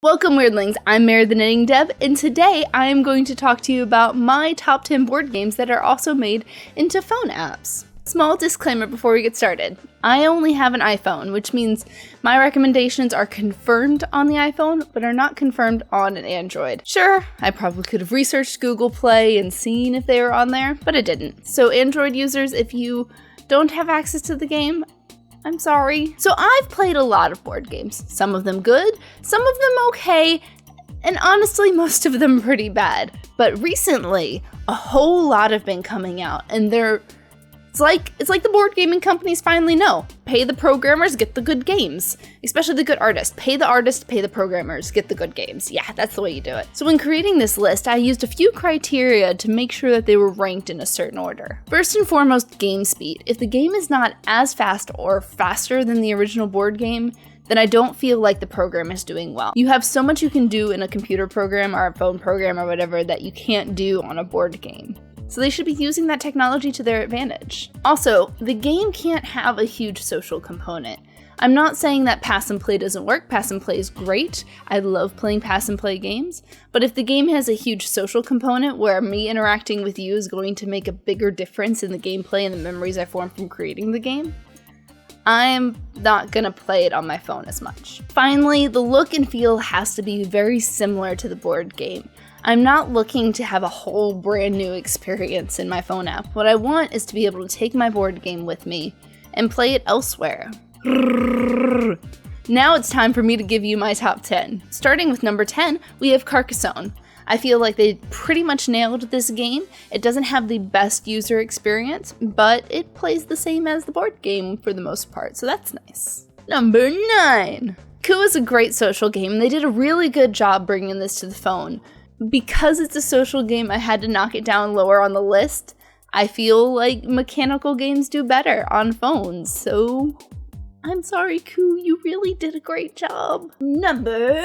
Welcome, Weirdlings. I'm Mary the KnittingDev, and today I am going to talk to you about my top 10 board games that are also made into phone apps. Small disclaimer before we get started. I only have an iPhone, which means my recommendations are confirmed on the iPhone, but are not confirmed on an Android. Sure, I probably could have researched Google Play and seen if they were on there, but I didn't. So Android users, if you don't have access to the game, I'm sorry. So I've played a lot of board games. Some of them good, some of them okay, and honestly, most of them pretty bad. But recently, a whole lot have been coming out, and it's like the board gaming companies finally know. Pay the programmers, get the good games. Especially the good artists. Pay the artists, pay the programmers, get the good games. Yeah, that's the way you do it. So when creating this list, I used a few criteria to make sure that they were ranked in a certain order. First and foremost, game speed. If the game is not as fast or faster than the original board game, then I don't feel like the program is doing well. You have so much you can do in a computer program or a phone program or whatever that you can't do on a board game. So they should be using that technology to their advantage. Also, the game can't have a huge social component. I'm not saying that pass and play doesn't work. Pass and play is great. I love playing pass and play games. But if the game has a huge social component where me interacting with you is going to make a bigger difference in the gameplay and the memories I form from creating the game, I'm not gonna play it on my phone as much. Finally, the look and feel has to be very similar to the board game. I'm not looking to have a whole brand new experience in my phone app. What I want is to be able to take my board game with me and play it elsewhere. Now it's time for me to give you my top 10. Starting with number 10, we have Carcassonne. I feel like they pretty much nailed this game. It doesn't have the best user experience, but it plays the same as the board game for the most part, so that's nice. Number 9. Coup is a great social game, and they did a really good job bringing this to the phone. Because it's a social game, I had to knock it down lower on the list. I feel like mechanical games do better on phones, so I'm sorry, Coup, you really did a great job. Number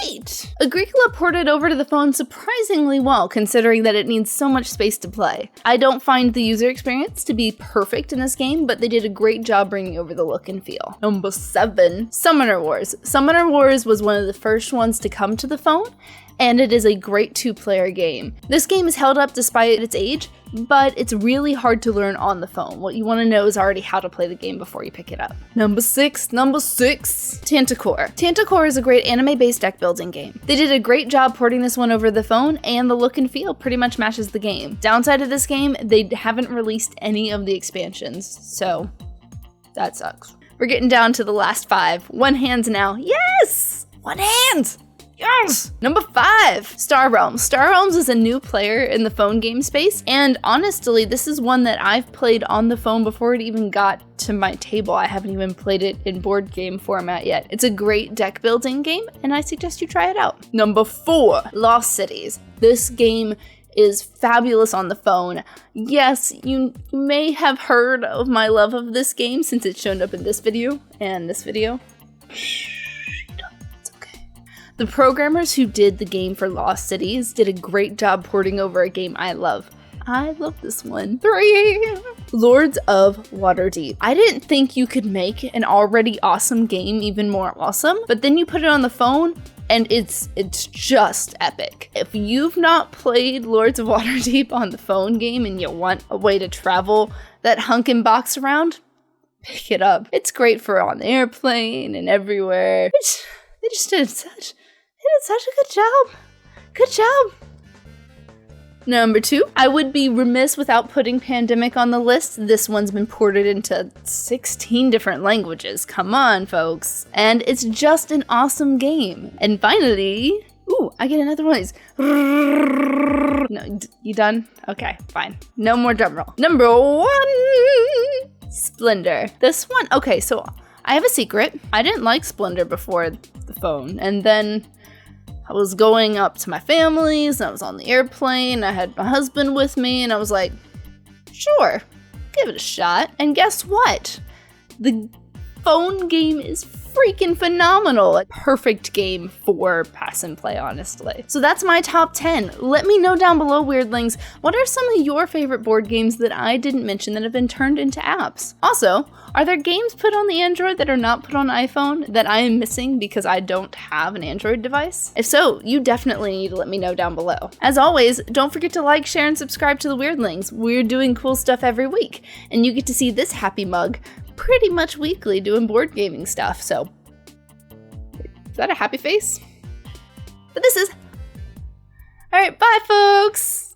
8. Agricola ported over to the phone surprisingly well, considering that it needs so much space to play. I don't find the user experience to be perfect in this game, but they did a great job bringing over the look and feel. Number 7. Summoner Wars. Summoner Wars was one of the first ones to come to the phone, and it is a great 2-player game. This game is held up despite its age, but it's really hard to learn on the phone. What you want to know is already how to play the game before you pick it up. Number 6, Tanticore. Tanticore is a great anime-based deck building game. They did a great job porting this one over the phone, and the look and feel pretty much matches the game. Downside of this game, they haven't released any of the expansions, so that sucks. We're getting down to the last 5. One hands now. Yes! One hand! Yes! Number 5, Star Realms. Star Realms is a new player in the phone game space, and honestly, this is one that I've played on the phone before it even got to my table. I haven't even played it in board game format yet. It's a great deck building game, and I suggest you try it out. Number 4, Lost Cities. This game is fabulous on the phone. Yes, you may have heard of my love of this game since it showed up in this video and this video. The programmers who did the game for Lost Cities did a great job porting over a game I love. I love this one. 3, Lords of Waterdeep. I didn't think you could make an already awesome game even more awesome, but then you put it on the phone and it's just epic. If you've not played Lords of Waterdeep on the phone game and you want a way to travel that hunkin' box around, pick it up. It's great for on the airplane and everywhere. They just did such a good job. Good job. Number 2, I would be remiss without putting Pandemic on the list. This one's been ported into 16 different languages. Come on, folks. And it's just an awesome game. And finally, ooh, I get another one of these. No, you done? Okay, fine. No more drum roll. Number 1, Splendor. This one, okay, so I have a secret. I didn't like Splendor before the phone, and then I was going up to my family's, and I was on the airplane, I had my husband with me, and I was like, sure, give it a shot. And guess what? The phone game is freaking phenomenal. A perfect game for pass and play, honestly. So that's my top 10. Let me know down below, Weirdlings, what are some of your favorite board games that I didn't mention that have been turned into apps? Also, are there games put on the Android that are not put on iPhone that I am missing because I don't have an Android device? If so, you definitely need to let me know down below. As always, don't forget to like, share, and subscribe to the Weirdlings. We're doing cool stuff every week, and you get to see this happy mug pretty much weekly doing board gaming stuff, so. Is that a happy face? But this is. Alright, bye folks!